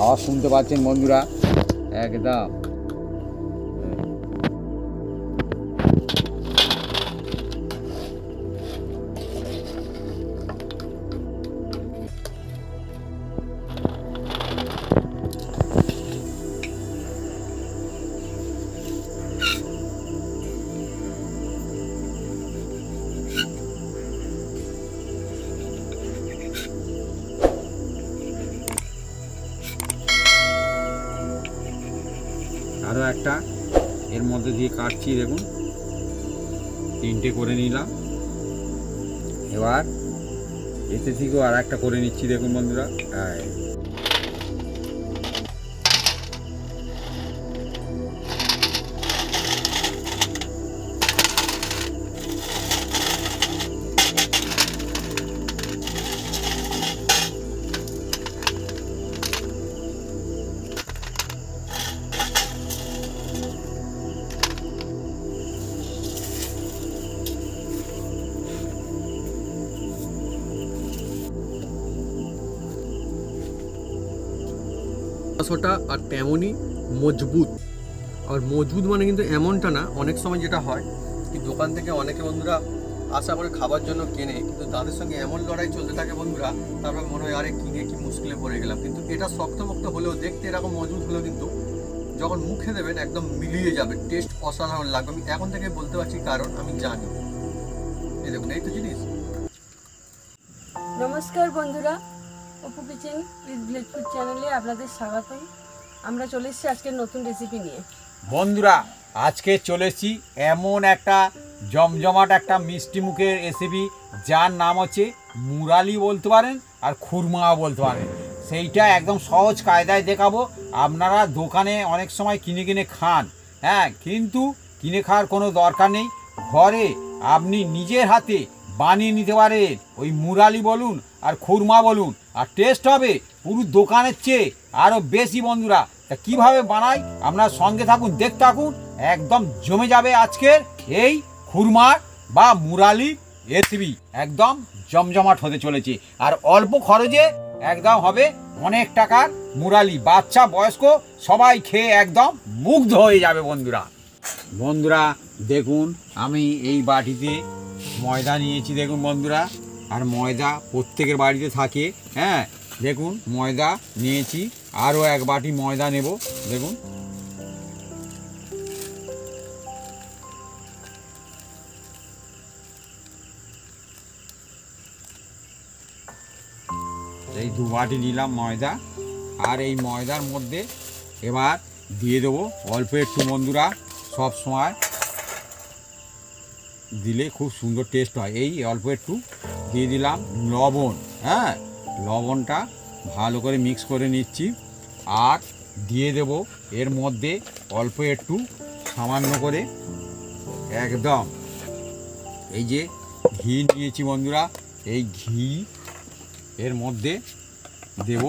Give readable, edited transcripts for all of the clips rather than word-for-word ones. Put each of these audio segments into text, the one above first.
আওয়াজ শুনতে পাচ্ছেন বন্ধুরা, একদম আরও একটা এর মধ্যে দিয়ে কাটছি। দেখুন 3টে করে নিলাম। এবার এতে থেকেও আর একটা করে নিচ্ছি। দেখুন বন্ধুরা, মাংসটা আর তেমনই মজবুত। আর মজবুত মানে কিন্তু এমনটা না, অনেক সময় যেটা হয় কি দোকান থেকে অনেকে বন্ধুরা আশা করে খাবার জন্য কেনে, কিন্তু তাদের সঙ্গে এমন লড়াই চলতে থাকে বন্ধুরা, তারপর মনে হয় আরে কিনে কি মুশকিলে পড়ে গেলাম। কিন্তু এটা শক্তমক্ত হলেও, দেখতে এরকম মজবুত হলেও কিন্তু যখন মুখে দেবেন একদম মিলিয়ে যাবে, টেস্ট অসাধারণ লাগবে। আমি এখন থেকে বলতে পারছি কারণ আমি জানি। এই দেখুন, এই তো জিনিস। নমস্কার বন্ধুরা, Apu kitchen with village food চ্যানেলে আপনাদের স্বাগতম। আমরা চলে এসেছি আজকের নতুন রেসিপি নিয়ে। বন্ধুরা আজকে চলেছি এমন একটা জমজমাট একটা মিষ্টি মুখের রেসিপি, যার নাম হচ্ছে মুরালি বলতে পারেন আর খুরমাও বলতে পারেন। সেইটা একদম সহজ কায়দায় দেখাবো। আপনারা দোকানে অনেক সময় কিনে কিনে খান, হ্যাঁ, কিন্তু কিনে খাওয়ার কোনো দরকার নেই। ঘরে আপনি নিজের হাতে বানিয়ে নিতে পারেন ওই মুরালি বলুন আর খুরমা বলুন, আর টেস্ট হবে পুরো দোকানের চেয়ে আরও বেশি। বন্ধুরা তা কীভাবে বানাই আপনার সঙ্গে থাকুন, দেখতে থাকুন, একদম জমে যাবে আজকের এই খুরমার বা মুরালি রেসিপি। একদম জমজমাট হতে চলেছে আর অল্প খরচে একদম হবে অনেক টাকার মুরালি। বাচ্চা বয়স্ক সবাই খেয়ে একদম মুগ্ধ হয়ে যাবে। বন্ধুরা দেখুন, আমি এই বাটিতে ময়দা নিয়েছি। দেখুন বন্ধুরা, আর ময়দা প্রত্যেকের বাড়িতে থাকে, হ্যাঁ। দেখুন ময়দা নিয়েছি, আরও এক বাটি ময়দা নেব। দেখুন এই 2 বাটি নিলাম ময়দা। আর এই ময়দার মধ্যে এবার দিয়ে দেবো অল্প একটু, বন্ধুরা সব সময় দিলে খুব সুন্দর টেস্ট হয়, এই অল্প একটু দিয়ে দিলাম লবণ। হ্যাঁ, লবণটা ভালো করে মিক্স করে নিচ্ছি। আর দিয়ে দেব এর মধ্যে অল্প একটু সামান্য করে একদম এই যে ঘি নিয়েছি বন্ধুরা, এই ঘি এর মধ্যে দেব।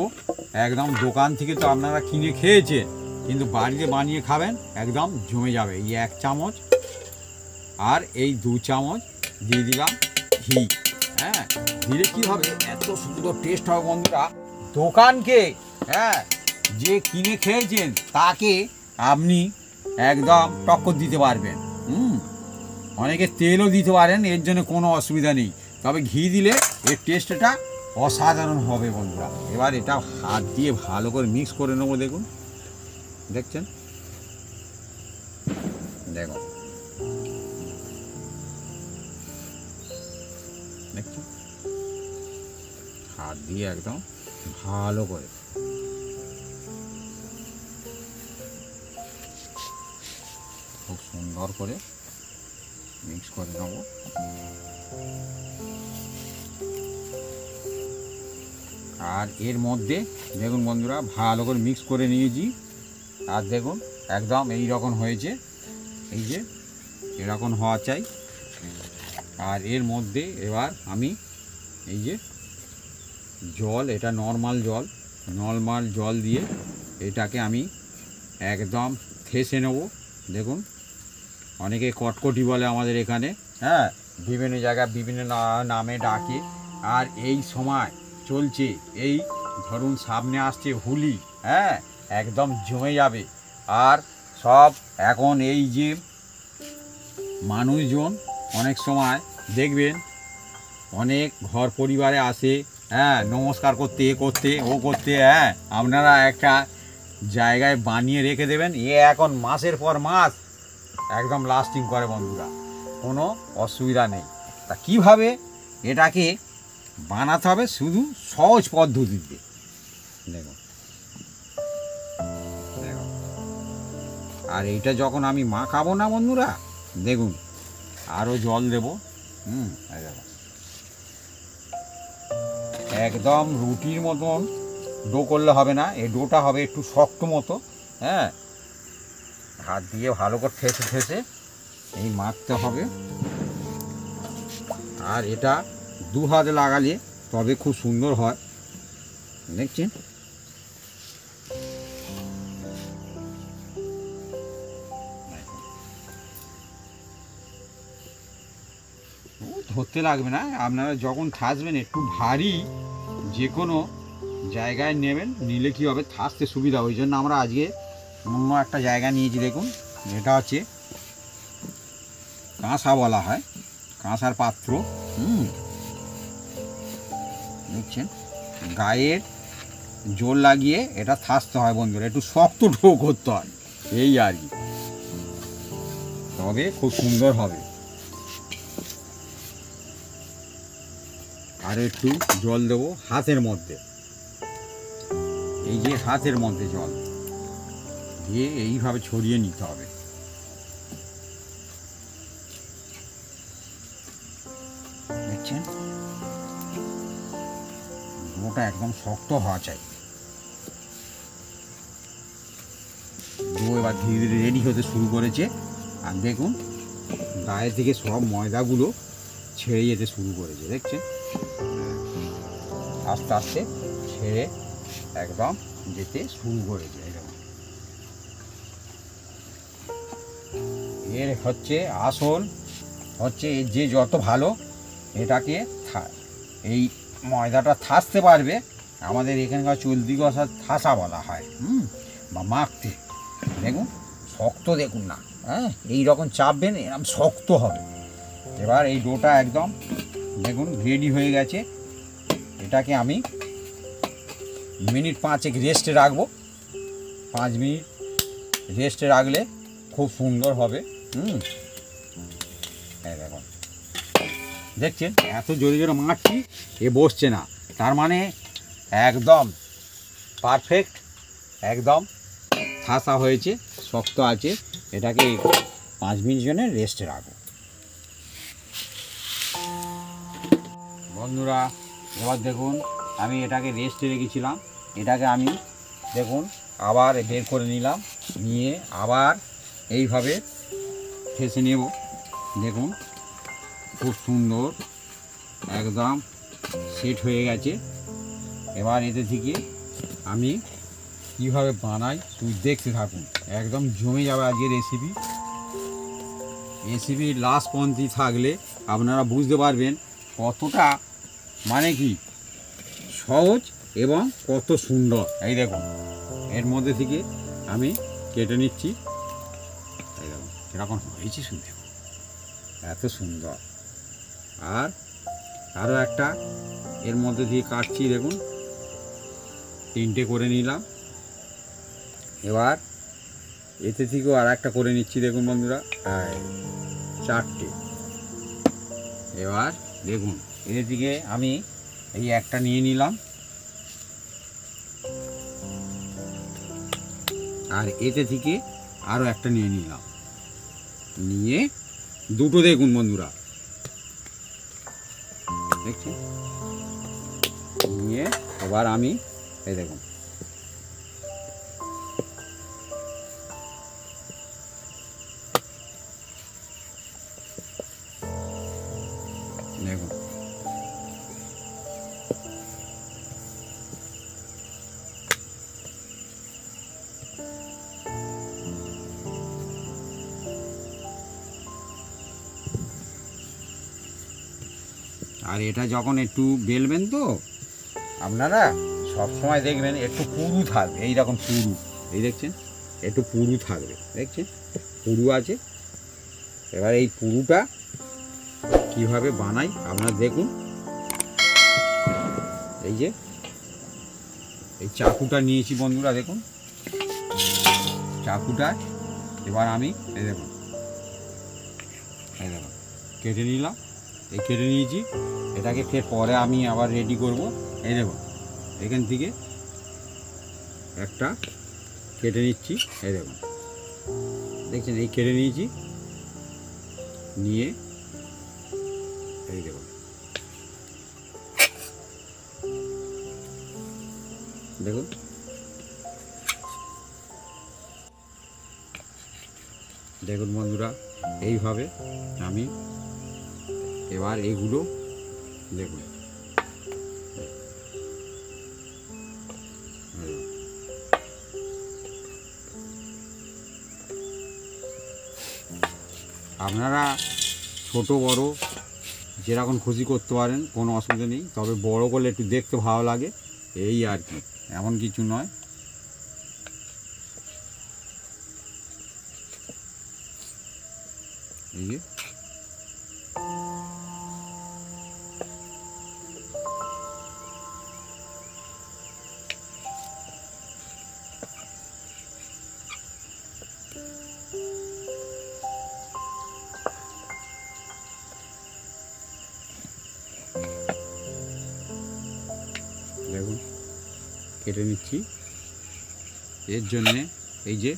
একদম দোকান থেকে তো আপনারা কিনে খেয়েছেন, কিন্তু বাড়িতে বানিয়ে খাবেন একদম জমে যাবে। এই 1 চামচ আর এই 2 চামচ দিয়ে দিলাম ঘি। হ্যাঁ, দিলে কী হবে, এত সুন্দর টেস্ট হবে বন্ধুরা। দোকানকে, হ্যাঁ, যে কিনে খেয়েছেন তাকে আপনি একদম টক্কর দিতে পারবেন। অনেকে তেলও দিতে পারেন, এর জন্য কোনো অসুবিধা নেই, তবে ঘি দিলে এর টেস্টটা অসাধারণ হবে বন্ধুরা। এবার এটা হাত দিয়ে ভালো করে মিক্স করে নেবো। দেখুন, দেখছেন, দেখুন দেখছেন, হাত দিয়ে একদম ভালো করে খুব সুন্দর করে মিক্স করে নেব। আর এর মধ্যে দেখুন বন্ধুরা, ভালো করে মিক্স করে নিয়েছি। আর দেখুন একদম এই রকম হয়েছে, এই যে এরকম হওয়া চাই। আর এর মধ্যে এবার আমি এই যে জল, এটা নর্মাল জল দিয়ে এটাকে আমি একদম থেসে নেব। দেখুন, অনেকে কটকটি বলে আমাদের এখানে, হ্যাঁ, বিভিন্ন জায়গায় বিভিন্ন নামে ডাকে। আর এই সময় চলছে, এই ধরুন সামনে আসছে হোলি, হ্যাঁ, একদম জমে যাবে। আর সব এখন এই যে মানুষজন অনেক সময় দেখবেন অনেক ঘর পরিবারে আসে, হ্যাঁ, নমস্কার করতে ও করতে, হ্যাঁ, আপনারা একটা জায়গায় বানিয়ে রেখে দেবেন। এখন মাসের পর মাস একদম লাস্টিং করে বন্ধুরা, কোনো অসুবিধা নেই। তা কীভাবে এটাকে বানাতে হবে শুধু সহজ পদ্ধতিতে দেখুন। আর এইটা যখন আমি মাখাবো না বন্ধুরা, দেখুন আরও জল দেব। এই দেখুন, একদম রুটির মতন ডো করলে হবে না, এই ডোটা হবে একটু শক্ত মতো। হ্যাঁ, হাত দিয়ে ভালো করে ঠেসে ঠেসে এই মাখতে হবে। আর এটা 2 হাতে লাগালে তবে খুব সুন্দর হয়, দেখছেন। ধরতে লাগবে না, আপনারা যখন ঠাসবেন একটু ভারী যে কোনো জায়গায় নেবেন, নিলে কি হবে ঠাসতে সুবিধা। ওই জন্য আমরা আজকে অন্য একটা জায়গা নিয়েছি। দেখুন, এটা হচ্ছে কাঁসা বলা হয়, কাঁসার পাত্র। দেখছেন, গায়ের জোর লাগিয়ে এটা ঠাসতে হয় বন্ধুরা, একটু শক্ত ডো করতে হয়, এই আর কি, তবে খুব সুন্দর হবে। আর একটু জল দেবো হাতের মধ্যে, এই যে হাতের মধ্যে জল দিয়ে এইভাবে ছড়িয়ে নিতে হবে। দেখছেন, ডোটা একদম শক্ত হওয়া চাই। ডো এবার ধীরে ধীরে রেডি হতে শুরু করেছে। আর দেখুন গায়ে থেকে সব ময়দাগুলো ছেড়ে যেতে শুরু করেছে, দেখছেন, আস্তে আস্তে ছেড়ে একদম যেতে শুরু করেছে। এর হচ্ছে আসল হচ্ছে যে যত ভালো এটাকে এই ময়দাটা থাসতে পারবে, আমাদের এখানকার চলতি কথা থাসা বলা হয়, বা মাখতে। দেখুন শক্ত, দেখুন না, হ্যাঁ, এই রকম চাপবেন এরকম শক্ত হবে। এবার এই ডোটা একদম দেখুন রেডি হয়ে গেছে। এটাকে আমি মিনিট 5 রেস্টে রাখবো। 5 মিনিট রেস্টে রাখলে খুব সুন্দর হবে। দেখুন, দেখছেন এত জোরে জোরে মারছি, এ বসছে না, তার মানে একদম পারফেক্ট, একদম ঠাসা হয়েছে, শক্ত আছে। এটাকে 5 মিনিট জন্য রেস্টে রাখবো বন্ধুরা। এবার দেখুন আমি এটাকে রেস্টে রেখেছিলাম, এটাকে আমি দেখুন আবার বের করে নিলাম, নিয়ে আবার এইভাবে ঠেসে নেব। দেখুন খুব সুন্দর একদম সেট হয়ে গেছে। এবার এতে থেকে আমি কীভাবে বানাই তুই দেখতে থাকুন, একদম জমে যাবে আজকের রেসিপি লাস্ট পর্যন্ত থাকলে আপনারা বুঝতে পারবেন কতটা মানে কি সহজ এবং কত সুন্দর। এই দেখুন এর মধ্যে থেকে আমি কেটে নিচ্ছি, এই দেখুন এরকম হয়েছে, শুনতে এত সুন্দর। আর আরও একটা এর মধ্যে দিয়ে কাটছি, দেখুন 3টে করে নিলাম। এবার এতে থেকেও আর একটা করে নিচ্ছি, দেখুন বন্ধুরা 4টে। এবার দেখুন এর দিকে আমি এই একটা নিয়ে নিলাম, আর এতে থেকে আরও একটা নিয়ে নিলাম, নিয়ে 2টো দেখুন বন্ধুরা, দেখছি নিয়ে এবার আমি এই দেখুন দেখুন আর এটা যখন একটু বেলবেন তো আপনারা সবসময় দেখবেন একটু পুরু থাকবে, এইরকম পুরু, এই দেখছেন একটু পুরু থাকবে, দেখছেন পুরু আছে। এবার এই পুরুটা কীভাবে বানাই আপনারা দেখুন। এই যে এই চাকুটা নিয়েছি বন্ধুরা, দেখুন চাকুটা এবার আমি এই দেখুন কেটে নিলাম, এই কেটে নিয়েছি। এটাকে ফের পরে আমি আবার রেডি করব। এই দেখুন এখান থেকে একটা কেটে নিচ্ছি, এই দেখুন দেখছেন এই কেটে নিয়েছি, নিয়ে এই দেখুন দেখুন দেখুন বন্ধুরা, এইভাবে আমি এবার এইগুলো দেখুন আপনারা ছোট বড় যেরকম খুশি করতে পারেন, কোনো অসুবিধা নেই। তবে বড় করলে একটু দেখতে ভালো লাগে, এই আর কি, এমন কিছু নয়। এই যে দেখুন কেটে নিচ্ছি। এর জন্যে এই যে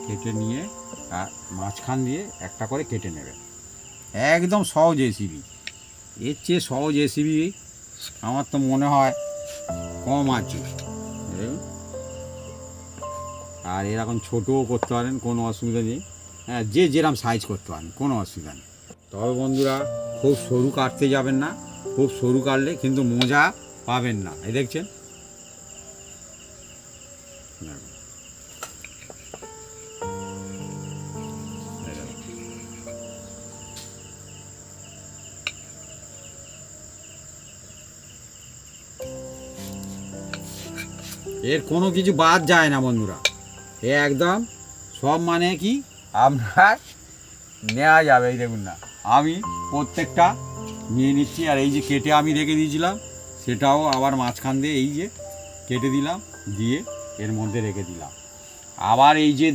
কেটে নিয়ে আর মাঝখান দিয়ে একটা করে কেটে নেবেন, একদম সহজ রেসিপি। এর চেয়ে সহজ রেসিপি আমার তো মনে হয় কম আছে। আর এরকম ছোটও করতে পারেন, কোনো অসুবিধা নেই। হ্যাঁ, যে যেরকম সাইজ করতে পারেন, কোনো অসুবিধা নেই। তবে বন্ধুরা খুব সরু কাটতে যাবেন না, খুব সরু কাটলে কিন্তু মজা পাবেন না। এই দেখছেন এর কোনো কিছু বাদ যায় না বন্ধুরা, এ একদম সব মানে কি আপনার নেওয়া যাবে। এই দেখুন না, আমি প্রত্যেকটা নিয়ে নিচ্ছি। আর এই যে কেটে আমি রেখে দিয়েছিলাম, সেটাও আবার মাঝখান দিয়ে এই যে কেটে দিলাম, দিয়ে এর মধ্যে রেখে দিলাম। আবার এই যে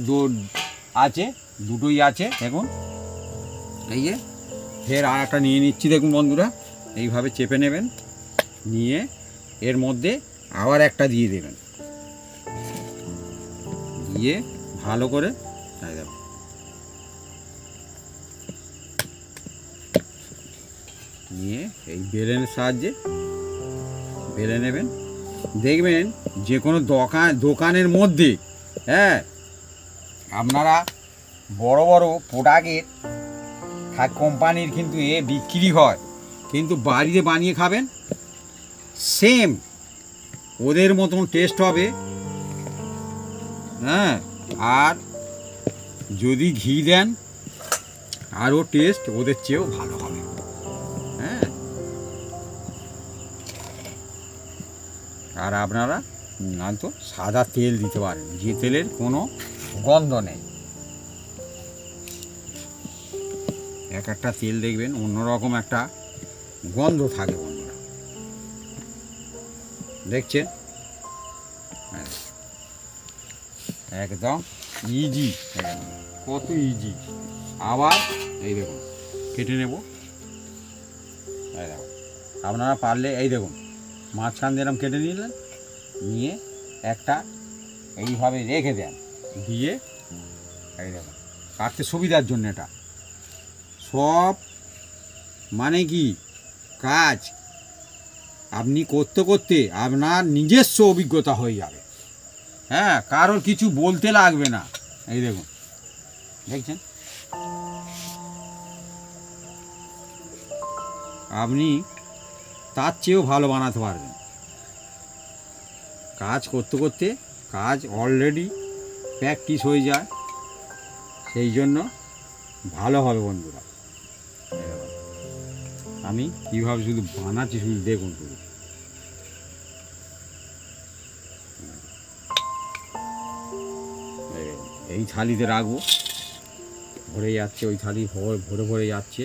আছে, দুটোই আছে দেখুন। এই যে ফের আর একটা নিয়ে নিচ্ছি, দেখুন বন্ধুরা এইভাবে চেপে নেবেন, নিয়ে এর মধ্যে আবার একটা দিয়ে দেবেন, দিয়ে ভালো করে দেখুন নিয়ে এই বেলনের সাহায্যে বেলে নেবেন। দেখবেন যে কোনো দোকানের মধ্যে, হ্যাঁ, আপনারা বড় বড় প্রোডাক্টের কোম্পানির কিন্তু এ বিক্রি হয়, কিন্তু বাড়িতে বানিয়ে খাবেন সেম ওদের মতন টেস্ট হবে। হ্যাঁ, আর যদি ঘি দেন আরও টেস্ট ওদের চেয়েও ভালো হবে। হ্যাঁ, আর আপনারা তো সাদা তেল দিতে পারেন, যে তেলের কোনো গন্ধ নেই। এক একটা তেল দেখবেন অন্যরকম একটা গন্ধ থাকে বন্ধুরা, দেখছেন একদম ইজি, কত ইজি। আবার এই দেখুন কেটে নেব। এই দেখুন আপনারা পারলে এই দেখুন মাঝখান দিয়ে এরকম কেটে নিলেন, নিয়ে একটা এইভাবে রেখে দেন, দিয়ে এই দেখুন কাটতে সুবিধার জন্য। এটা সব মানে কি কাজ আপনি করতে করতে আপনার নিজস্ব অভিজ্ঞতা হয়ে যাবে। হ্যাঁ, কারোর কিছু বলতে লাগবে না। এই দেখুন দেখছেন, আপনি তার চেয়েও ভালো বানাতে পারবেন। কাজ করতে করতে কাজ অলরেডি প্র্যাকটিস হয়ে যায়, সেই জন্য ভালো হবে বন্ধুরা। আমি কীভাবে শুধু বানাচ্ছি শুধু দেখুন, শুধু এই থালিতে রাখবো, ভরে যাচ্ছে, ওই থালি ভরে ভরে যাচ্ছে।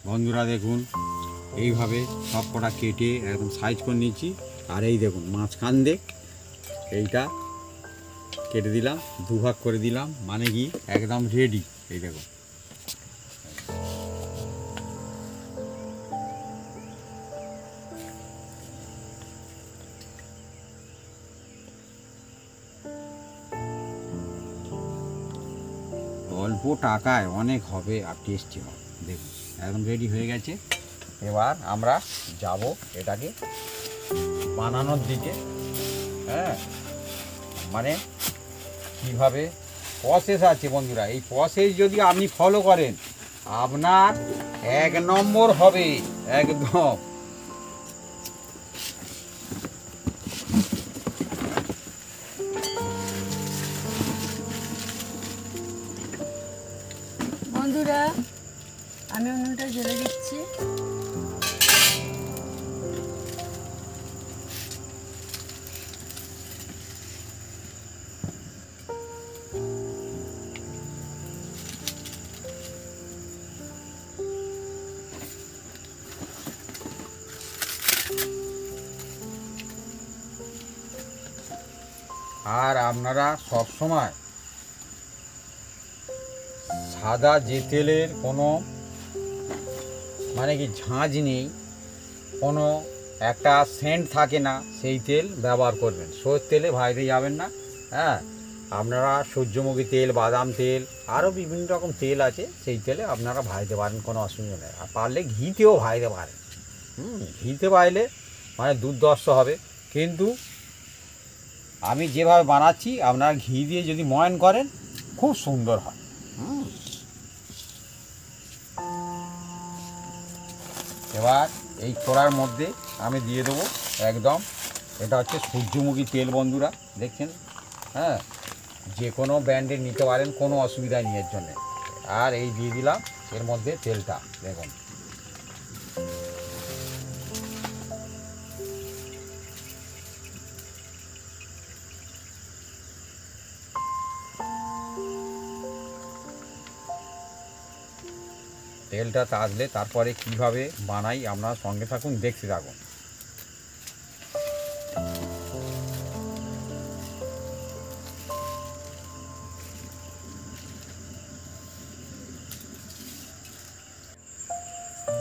বন্ধুরা দেখুন, এইভাবে সব কটা কেটে একদম সাইজ করে নিচ্ছি। আর এই দেখুন মাঝখান দিয়ে এইটা কেটে দিলাম, দুভাগ করে দিলাম, মানে কি একদম রেডি। এই দেখুন, অল্প টাকায় অনেক হবে আর টেস্টি হবে। দেখুন একদম রেডি হয়ে গেছে। এবার আমরা যাব এটাকে বানানোর দিকে। হ্যাঁ, মানে কীভাবে প্রসেস আছে বন্ধুরা, এই প্রসেস যদি আপনি ফলো করেন আপনার 1 নম্বর হবে একদম। বন্ধুরা আমি উনুনটা জ্বেলে দিচ্ছি। আর আপনারা সব সময় সাদা যে তেলের কোনো মানে কি ঝাঁঝ নেই, কোনো একটা সেন্ট থাকে না, সেই তেল ব্যবহার করবেন। সর্ষের তেলে ভাজতে যাবেন না। হ্যাঁ, আপনারা সূর্যমুখী তেল, বাদাম তেল, আরও বিভিন্ন রকম তেল আছে, সেই তেলে আপনারা ভাজতে পারেন, কোনো অসুবিধা নেই। আর পারলে ঘিতেও ভাজতে পারেন। ঘিতে ভাজলে মানে দুর্ধর্ষ হবে। কিন্তু আমি যেভাবে বানাচ্ছি আপনারা ঘি দিয়ে যদি ময়ান করেন খুব সুন্দর হয়। এবার এই কড়ার মধ্যে আমি দিয়ে দেবো একদম, এটা হচ্ছে সূর্যমুখী তেল বন্ধুরা, দেখছেন। হ্যাঁ, যে কোনো ব্র্যান্ডের নিতে পারেন, কোনো অসুবিধা নেই এর জন্যে। আর এই দিয়ে দিলাম এর মধ্যে তেলটা, দেখুন। তেলটা তাজলে তারপরে কিভাবে বানাই আপনারা সঙ্গে থাকুন, দেখতে থাকুন।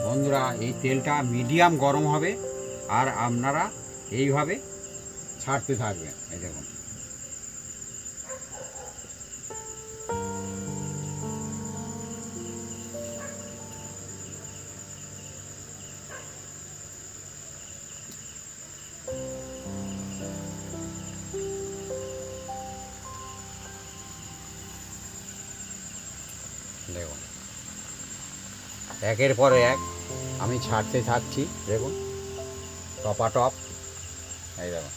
বন্ধুরা এই তেলটা মিডিয়াম গরম হবে আর আপনারা এইভাবে ছাড়তে থাকবেন। এই দেখুন, দেখুন একের পর এক আমি ছাড়তে থাকছি। দেখুন টপাটপ, এই দেখুন।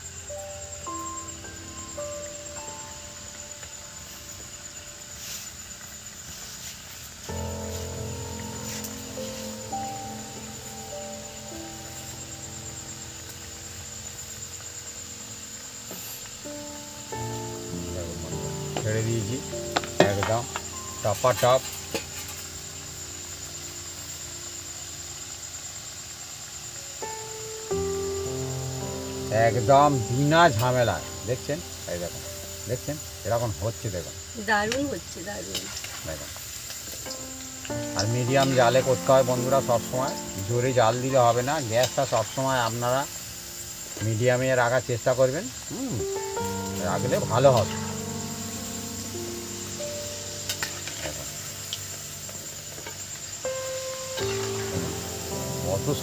ছেড়ে দিয়েছি একদম টপাটপ। একদম বিনা ঝামেলায়, দেখছেন। এই দেখুন, দেখছেন এরকম হচ্ছে, দেখুন দারুণ হচ্ছে, দারুণ। দেখুন, আর মিডিয়াম জালে করতে হয় বন্ধুরা সবসময়, জোরে জাল দিলে হবে না। গ্যাসটা সবসময় আপনারা মিডিয়ামে রাখার চেষ্টা করবেন, রাখলে ভালো হবে।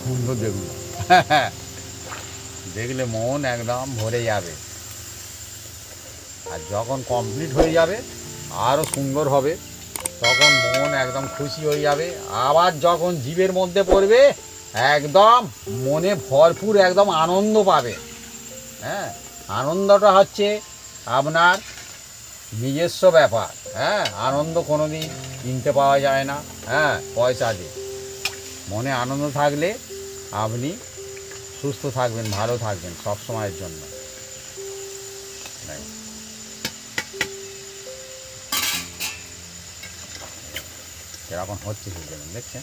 সুন্দর দেখুন দেখলে মন একদম ভরে যাবে। আর যখন কমপ্লিট হয়ে যাবে আরও সুন্দর হবে, তখন মন একদম খুশি হয়ে যাবে। আবার যখন জিভের মধ্যে পড়বে একদম মনে ভরপুর একদম আনন্দ পাবে। হ্যাঁ, আনন্দটা হচ্ছে আপনার নিজস্ব ব্যাপার। হ্যাঁ, আনন্দ কোনো দিন কিনতে পাওয়া যায় না। হ্যাঁ, পয়সা দিয়ে মনে আনন্দ থাকলে আপনি সুস্থ থাকবেন, ভালো থাকবেন সব সময়ের জন্য। এরকম হচ্ছে সেজন্য দেখছেন।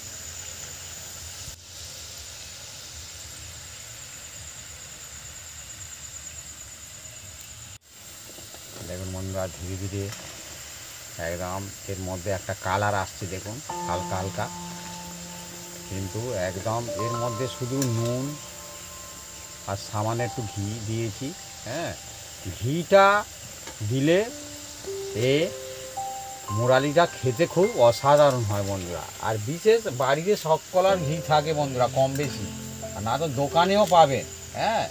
দেখুন বন্ধুরা, ধীরে ধীরে একদম এর মধ্যে একটা কালার আসছে দেখুন, হালকা হালকা, কিন্তু একদম এর মধ্যে শুধু নুন আর সামান্য একটু ঘি দিয়েছি। হ্যাঁ, ঘিটা দিলে এ মুরালিটা খেতে খুব অসাধারণ হয় বন্ধুরা। আর বিশেষ বাড়িতে সকলার ঘি থাকে বন্ধুরা, কম বেশি, আর না তো দোকানেও পাবেন। হ্যাঁ,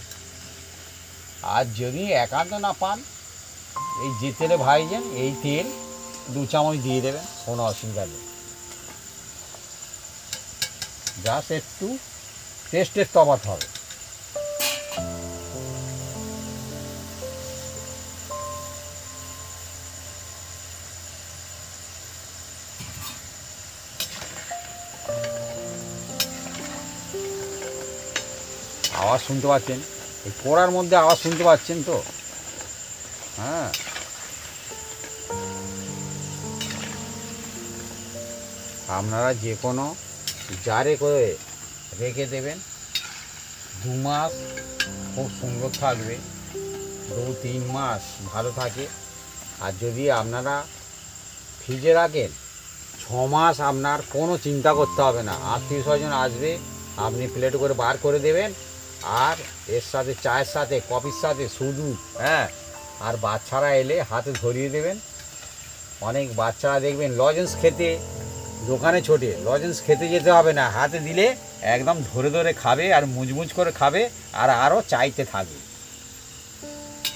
আর যদি একান্ত না পান, এই যে তেলে ভাইছেন এই তেল 2 চামচ দিয়ে দেবেন, কোনো অসুবিধা নেই। জাস্ট একটু টেস্টের তফাৎ হবে। আওয়াজ শুনতে পাচ্ছেন, এই পোড়ার মধ্যে আওয়াজ শুনতে পাচ্ছেন তো? হ্যাঁ, আপনারা যে কোনো জারে করে রেখে দেবেন, 2 মাস খুব সুন্দর থাকবে, 2-3 মাস ভালো থাকে। আর যদি আপনারা ফ্রিজে রাখেন 6 মাস আপনার কোনো চিন্তা করতে হবে না। আত্মীয় স্বজন আসবে, আপনি প্লেট করে বার করে দেবেন, আর এর সাথে চায়ের সাথে কফির সাথে শুধু। হ্যাঁ, আর বাচ্চারা এলে হাতে ধরিয়ে দেবেন। অনেক বাচ্চারা দেখবেন লজেন্স খেতে দোকানে ছোটে, লজেন্স খেতে যেতে হবে না, হাতে দিলে একদম ধরে ধরে খাবে আর মুচমুচ করে খাবে, আর আরও চাইতে থাকবে।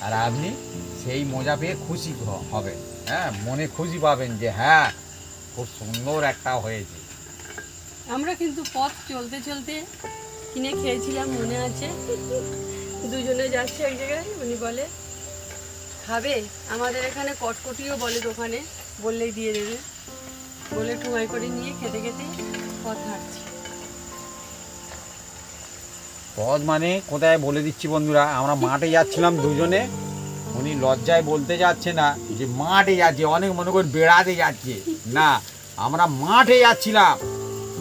আর আপনি সেই মজা পেয়ে খুশি হবেন। হ্যাঁ, মনে খুশি পাবেন যে হ্যাঁ খুব সুন্দর একটা হয়েছে। আমরা কিন্তু পথ চলতে চলতে কিনে খেয়েছিলাম, মনে আছে। দুজনে যাচ্ছে এক জায়গায়, উনি বলে খাবে, আমাদের এখানে কটকটিও বলে দোকানে, বললেই দিয়ে দেবে, বলে ঠুঙাই করে নিয়ে খেতে খেতে পথ হাঁটছি। পথ মানে কোথায় বলে দিচ্ছি বন্ধুরা, আমরা মাঠে যাচ্ছিলাম দুজনে। উনি লজ্জায় বলতে যাচ্ছে না যে মাঠে যাচ্ছে, অনেক মনে করে বেড়াতে যাচ্ছে না, আমরা মাঠে যাচ্ছিলাম,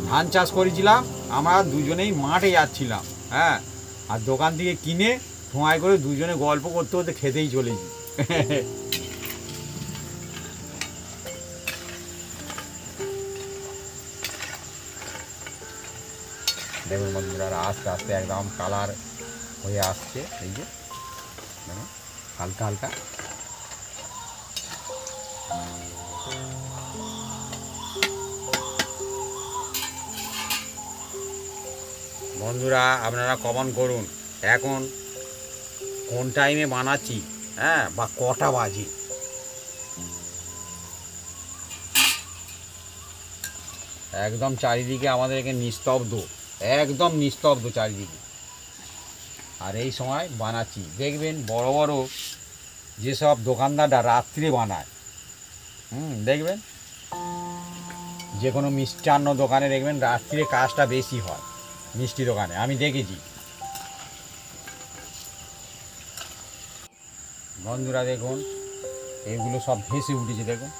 ধান চাষ করেছিলাম, আমরা দুজনেই মাঠে যাচ্ছিলাম। হ্যাঁ, আর দোকান থেকে কিনে ঠোঁয়াই করে দুজনে গল্প করতে করতে খেতেই চলেছি। দেখুন বন্ধুরা, আস্তে আস্তে একদম কালার হয়ে আসছে, এই যে দেখুন হালকা হালকা। বন্ধুরা আপনারা কমেন্ট করুন এখন কোন টাইমে বানাচ্ছি, হ্যাঁ, বা কটা বাজে। একদম চারিদিকে আমাদের এখানে নিস্তব্ধ, একদম নিস্তব্ধ চারিদিকে। আর এই সময় বানাচ্ছি, দেখবেন বড় বড় যেসব দোকানদাররা রাত্রে বানায়, দেখবেন যে কোনো মিষ্টান্ন দোকানে দেখবেন রাত্রে কাজটা বেশি হয়, মিষ্টি দোকানে আমি দেখেছি। বন্ধুরা দেখুন এগুলো সব ভেসে উঠেছে দেখুন,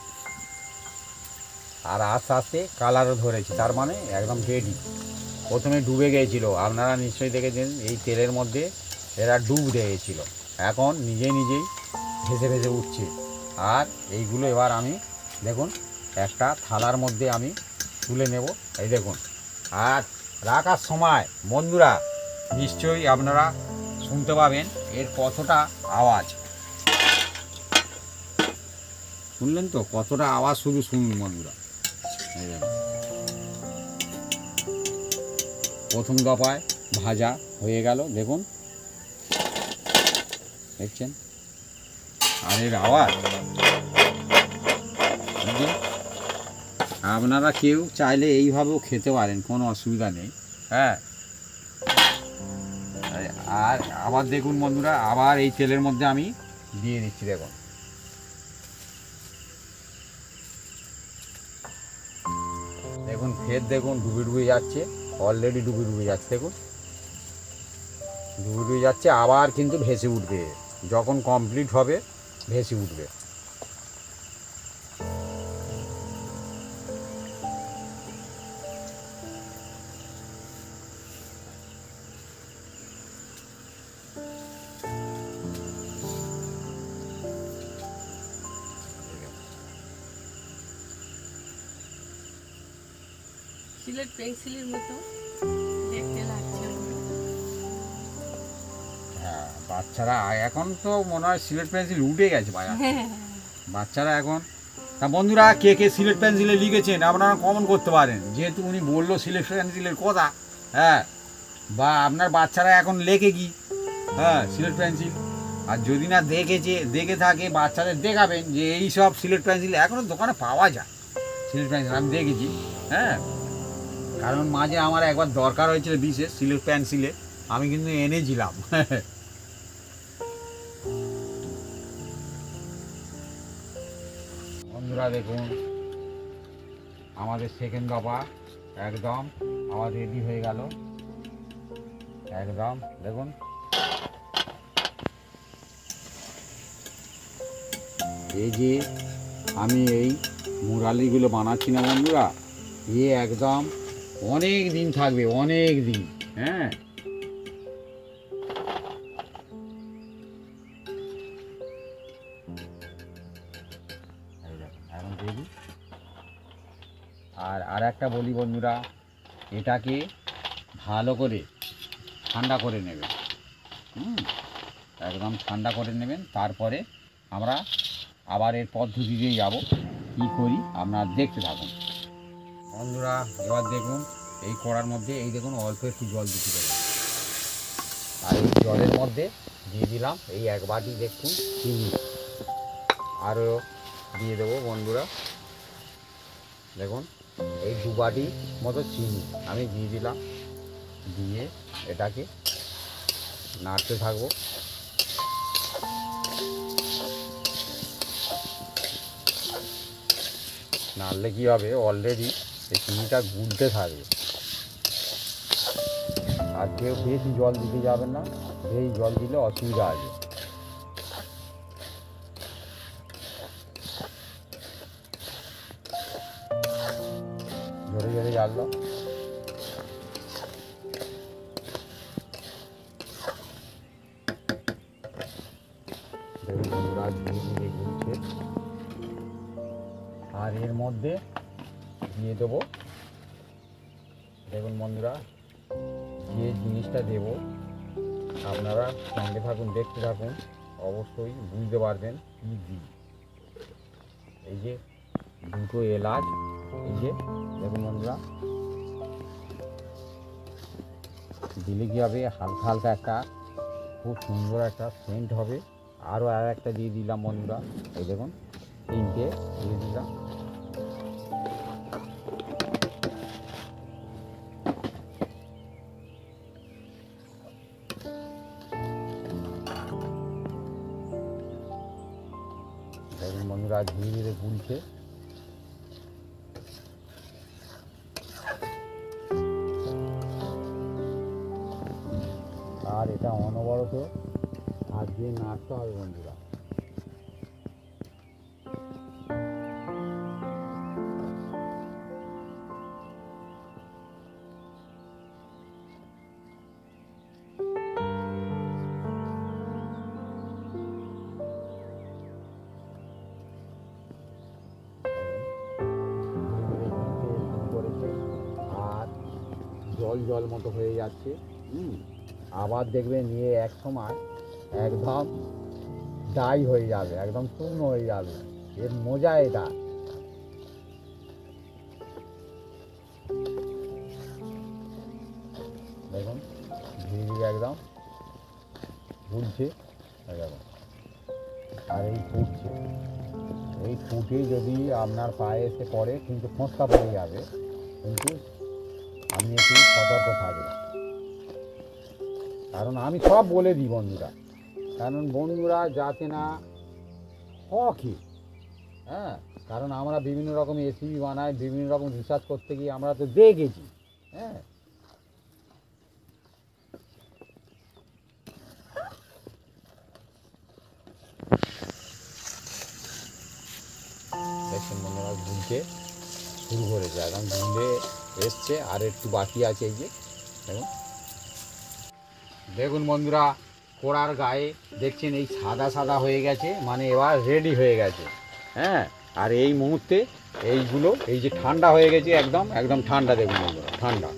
আর আস্তে আস্তে কালারও ধরেছে, তার মানে একদম রেডি। প্রথমে ডুবে গিয়েছিল, আপনারা নিশ্চয়ই দেখেছেন এই তেলের মধ্যে এরা ডুব দিয়েছিল, এখন নিজে নিজেই ভেসে ভেসে উঠছে। আর এইগুলো এবার আমি দেখুন একটা থালার মধ্যে আমি তুলে নেব, এই দেখুন। আর রাখার সময় বন্ধুরা নিশ্চয়ই আপনারা শুনতে পাবেন এর কতটা আওয়াজ, শুনলেন তো কতটা আওয়াজ, শুধু শুনুন বন্ধুরা, এই দেখুন। প্রথম দফায় ভাজা হয়ে গেল, দেখুন দেখছেন, আর এর আওয়াজ। আপনারা কেউ চাইলে এইভাবেও খেতে পারেন, কোনো অসুবিধা নেই। হ্যাঁ, আর আবার দেখুন বন্ধুরা, আবার এই তেলের মধ্যে আমি দিয়ে দিচ্ছি, দেখুন দেখুন ফের দেখুন ডুবে ডুবে যাচ্ছে, অলরেডি ডুবে ডুবে যাচ্ছে, দেখুন ডুবে ডুবে যাচ্ছে, আবার কিন্তু ভেসে উঠবে, যখন কমপ্লিট হবে ভেসে উঠবে। সিলেট পেন্সিলের মতো দেখতে লাগছে। হ্যাঁ, বাচ্চারা এখন তো মনে হয় সিলেট পেন্সিল উঠে গেছে বাজার, বাচ্চারা এখন। তা বন্ধুরা, কে কে সিলেট পেন্সিলে লিখেছেন আপনারা কমেন্ট করতে পারেন, যেহেতু উনি বললো সিলেট পেন্সিলের কথা। হ্যাঁ, বা আপনার বাচ্চারা এখন লেখে কি, হ্যাঁ সিলেট পেন্সিল। আর যদি না দেখে থাকে, বাচ্চাদের দেখাবেন যে এই সব সিলেট পেন্সিল এখনও দোকানে পাওয়া যায়। সিলেট পেন্সিল আমি দেখেছি, হ্যাঁ, কারণ মাঝে আমার একবার দরকার হয়েছিল বিশেষ সিলেট পেন্সিলে, আমি কিন্তু এনেছিলাম। বন্ধুরা দেখুন, আমাদের সেকেন্ড দফা একদম আমার রেডি হয়ে গেল, একদম দেখুন। এই যে আমি এই মুরালিগুলো বানাচ্ছি না বন্ধুরা, এ একদম অনেক দিন থাকবে, অনেক দিন। হ্যাঁ, এখন দেখি। আর একটা বলি বন্ধুরা, এটাকে ভালো করে ঠান্ডা করে নেবেন, একদম ঠান্ডা করে নেবেন। তারপরে আমরা আবার এর পদ্ধতিতে যাব, কী করি আপনারা দেখতে থাকুন বন্ধুরা। এবার দেখুন এই কড়ার মধ্যে এই দেখুন অল্প একটু জল দিতে দেবেন, আর এই জলের মধ্যে দিয়ে দিলাম এই এক বাটি দেখুন চিনি, আরও দিয়ে দেবো বন্ধুরা, দেখুন এই 2 বাটি মতো চিনি আমি দিয়ে দিলাম। দিয়ে এটাকে নাড়তে থাকবো। নাড়লে কী হবে, অলরেডি এই চিনিটা গুলতে থাকবে। আর কেউ বেশি জল দিতে যাবেন না, বেশি জল দিলে অসুবিধা আছে। জোরে জোরে জ্বাললো, দেখুন বন্ধুরা ধীরে ধীরে গুলছে। আর এর মধ্যে দিয়ে দেবো, দেখুন বন্ধুরা যে জিনিসটা দেব আপনারা সঙ্গে থাকুন, দেখতে থাকুন, অবশ্যই বুঝতে পারবেন কী দিই। এই যে 2টো এলাচ, এই যে দেখুন বন্ধুরা, দিলে কী হবে, হালকা হালকা একটা খুব সুন্দর একটা সেন্ট হবে। আরও একটা দিয়ে দিলাম বন্ধুরা, এই দেখুন 3টে দিয়ে দিলাম। দেখুন বন্ধুরা ধীরে ধীরে গুলছে। আর এটা অনবরত হাত দিয়ে নাড়তে হবে বন্ধুরা। আর জল জল মতো হয়ে যাচ্ছে। আবার দেখবেন নিয়ে এক সময় একদম ডাই হয়ে যাবে, একদম শুকনো হয়ে যাবে। এর মজা এটা। যে একদম ফুলছে, দেখো, আর এই ফুটছে, এই ফুটে যদি আপনার পায়ে এসে পড়ে কিন্তু ফোঁসকা পড়ে যাবে, কিন্তু আপনি একটু সতর্ক থাকবেন। কারণ আমি সব বলে দিই বন্ধুরা, কারণ বন্ধুরা যাতে না শখে, হ্যাঁ, কারণ আমরা বিভিন্ন রকম রেসিপি বানাই, বিভিন্ন রকম রিসার্চ করতে গিয়ে আমরা তো দেখেছি, হ্যাঁ। দেখছেন বন্ধুরা গুলতে শুরু করেছে, একদম গুলে এসছে, আর একটু বাকি আছে। এই যে দেখুন, দেখুন বন্ধুরা, কড়ার গায়ে দেখছেন এই সাদা সাদা হয়ে গেছে, মানে এবার রেডি হয়ে গেছে, হ্যাঁ। আর এই মুহূর্তে এইগুলো এই যে ঠান্ডা হয়ে গেছে, একদম একদম ঠান্ডা, দেখুন বন্ধুরা ঠান্ডা।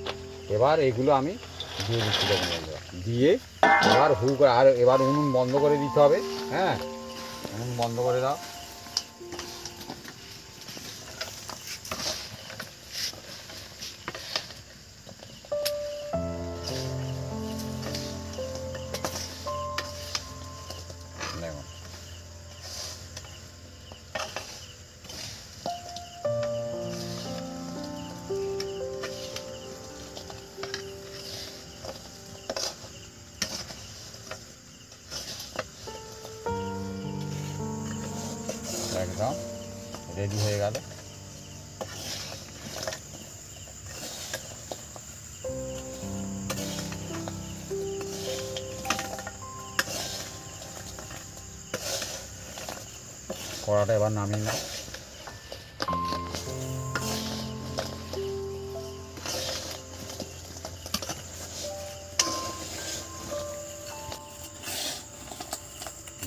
এবার এইগুলো আমি দিয়ে দিচ্ছি, দেখুন বন্ধুরা, দিয়ে এবার আর এবার উনুন বন্ধ করে দিতে হবে, হ্যাঁ। উনুন বন্ধ করে দাও। দেখুন, একদম রেডি হয়ে গেল। কড়াটা এবার নামিয়ে নাও।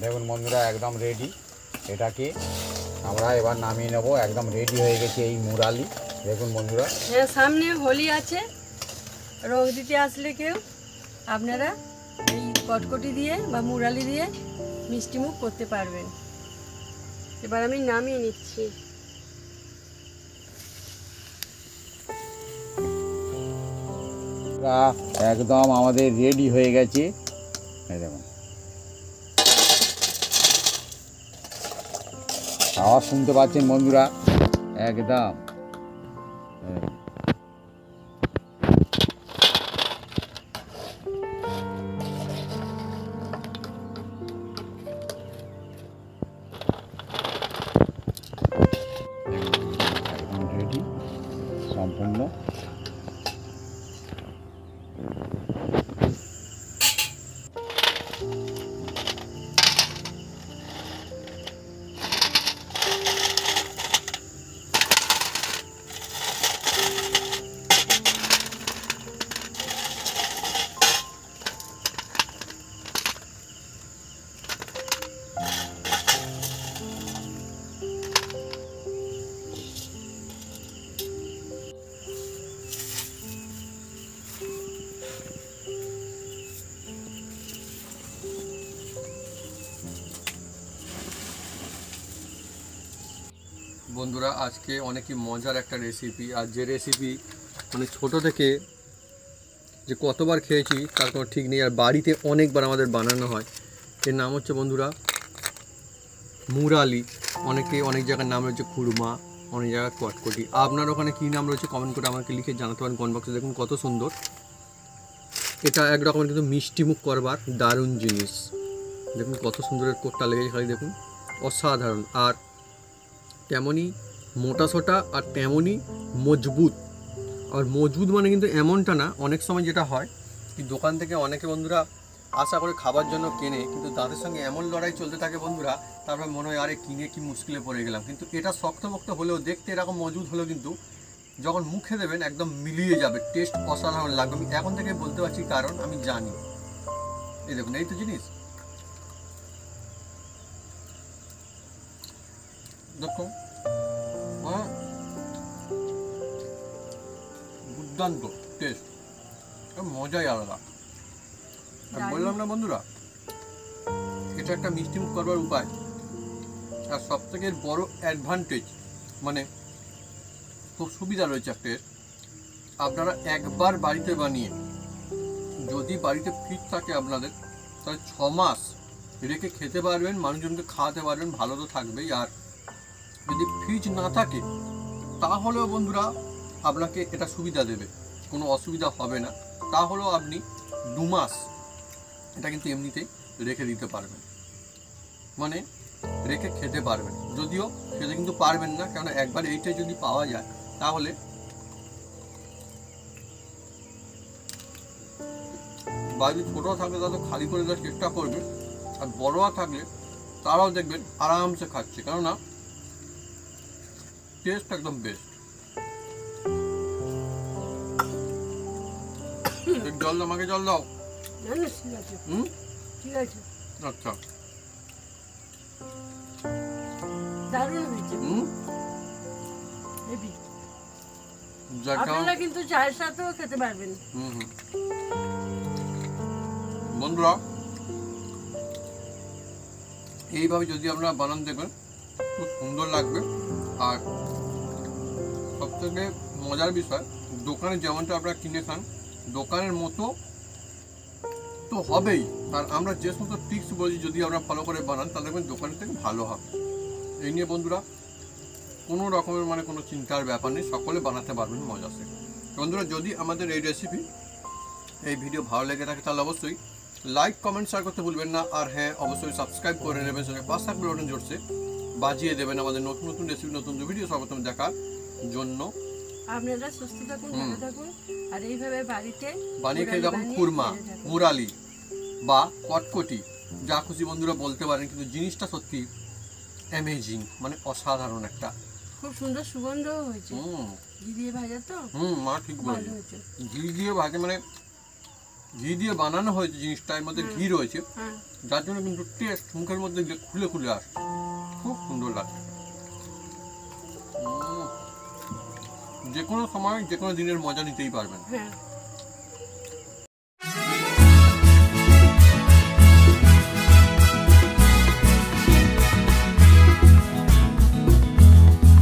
দেখুন বন্ধুরা একদম রেডি, এটাকে আমরা এবার নামিয়ে নেব। একদম রেডি হয়ে গেছে এই মুরালি। দেখুন বন্ধুরা, হ্যাঁ, সামনে হোলি আছে, রং দিতে আসলে কেউ আপনারা এই কটকটি দিয়ে বা মুরালি দিয়ে মিষ্টি মুখ করতে পারবেন। এবার আমি নামিয়ে নিচ্ছি। একদম আমাদের রেডি হয়ে গেছে। এই দেখুন, আওয়াজ শুনতে পাচ্ছেন বন্ধুরা, একদম একদম রেডি সম্পূর্ণ। বন্ধুরা আজকে অনেকই মজার একটা রেসিপি, আর যে রেসিপি মানে ছোট থেকে যে কতবার খেয়েছি তার কোনো ঠিক নেই, আর বাড়িতে অনেকবার আমাদের বানানো হয়। এর নাম হচ্ছে বন্ধুরা মুরালি, অনেকে অনেক জায়গার নাম রয়েছে খুরমা, অনেক জায়গায় কটকটি। আপনার ওখানে কী নাম রয়েছে কমেন্ট করে আমাকে লিখে জানাতে পারেন কমেন্ট বক্সে। দেখুন কত সুন্দর, এটা এক রকমের কিন্তু মিষ্টি মুখ করবার দারুণ জিনিস। দেখুন কত সুন্দরের কোটটা লেগেছে, খালি দেখুন অসাধারণ। আর তেমনই মোটা সোটা আর তেমনই মজবুত। আর মজবুত মানে কিন্তু এমনটা না, অনেক সময় যেটা হয় কি দোকান থেকে অনেকে বন্ধুরা আশা করে খাবার জন্য কেনে, কিন্তু দাঁতের সঙ্গে এমন লড়াই চলতে থাকে বন্ধুরা, তারপর মনে হয় আরে কিনে কি মুশকিলে পড়ে গেলাম। কিন্তু এটা শক্তপোক্ত হলেও, দেখতে এরকম মজবুত হলেও কিন্তু যখন মুখে দেবেন একদম মিলিয়ে যাবে, টেস্ট অসাধারণ লাগবে। আমি এখন থেকে বলতে পারছি কারণ আমি জানি। এই দেখুন, এই তো জিনিস দেখুন, দুর্দান্ত টেস্ট, মজাই আলাদা। বললাম না বন্ধুরা, এটা একটা মিষ্টি মুখ করবার উপায়। আর সব থেকে বড় অ্যাডভান্টেজ মানে খুব সুবিধা রয়েছে একটা, আপনারা একবার বাড়িতে বানিয়ে যদি বাড়িতে ফ্রিজ থাকে আপনাদের তাহলে 6 মাস রেখে খেতে পারবেন, মানুষজনকে খাওয়াতে পারবেন, ভালো তো থাকবেই। আর যদি ফ্রিজ না থাকে তাহলেও বন্ধুরা আপনাকে এটা সুবিধা দেবে, কোনো অসুবিধা হবে না। তাহলেও আপনি 2 মাস এটা কিন্তু এমনিতেই রেখে দিতে পারবেন, মানে রেখে খেতে পারবেন। যদিও খেতে কিন্তু পারবেন না, কারণ একবার এইটাই যদি পাওয়া যায় তাহলে বাড়ি ছোটো থাকলে তারা তো খালি করে দেওয়ার চেষ্টা করবে, আর বড়রা থাকলে তারাও দেখবেন আরামসে খাচ্ছে, কেননা টেস্ট একদম বেস্ট। জল দাও, আমাকে জল দাও। না না ঠিক আছে হুম, ঠিক আছে, আচ্ছা। দারুণ হয়েছে। হুম, হেভি। যাক আপনারা কিন্তু চায়ের সাথেও খেতে পারবেন। হুম হুম। বন্ধুরা এইভাবে যদি আপনারা বানান দেখবেন খুব সুন্দর লাগবে। আর সবথেকে মজার বিষয়, দোকানে যেমনটা আপনারা কিনে খান দোকানের মতো তো হবেই, আর আমরা যে সমস্ত টিপস বলছি যদি আপনারা ফলো করে বানান তাহলে দেখবেন দোকানের থেকে ভালো হবে। এই নিয়ে বন্ধুরা কোনো রকমের মানে কোনো চিন্তার ব্যাপার নেই, সকলে বানাতে পারবেন মজা সে। বন্ধুরা যদি আমাদের এই রেসিপি এই ভিডিও ভালো লেগে থাকে তাহলে অবশ্যই লাইক কমেন্ট শেয়ার করতে ভুলবেন না। আর হ্যাঁ, অবশ্যই সাবস্ক্রাইব করে নেবেন, সঙ্গে পাঁচ থাকবে বাটন জোরছে বাজিয়ে দেবেন আমাদের নতুন নতুন রেসিপি, নতুন ভিডিও সর্বপ্রথম দেখার জন্য। আপনারা সুস্থ থাকুন, ভালো থাকুন, আর এইভাবে বাড়িতে বানিয়ে খেয়ে দেখুন বানিয়ে খুরমা, খেয়ে থাকুন। মুরালি বা কটকটি, যা খুশি বন্ধুরা বলতে পারেন, কিন্তু জিনিসটা সত্যি অ্যামেজিং, মানে অসাধারণ একটা। খুব সুন্দর সুগন্ধও হয়েছে, ঘি দিয়ে ভাজা তো মা ঠিক ভালো বলেছে, হয়েছে। ঘি দিয়ে ভাজে, মানে ঘি দিয়ে বানানো হয়েছে জিনিসটা, এর মধ্যে ঘি রয়েছে, হ্যাঁ যার জন্য কিন্তু টেস্ট মুখের মধ্যে দিলে খুলে খুলে আসে, খুব সুন্দর লাগে। যে কোনো সময় যে কোনো দিনের মজা নিতেই পারবেন। হ্যাঁ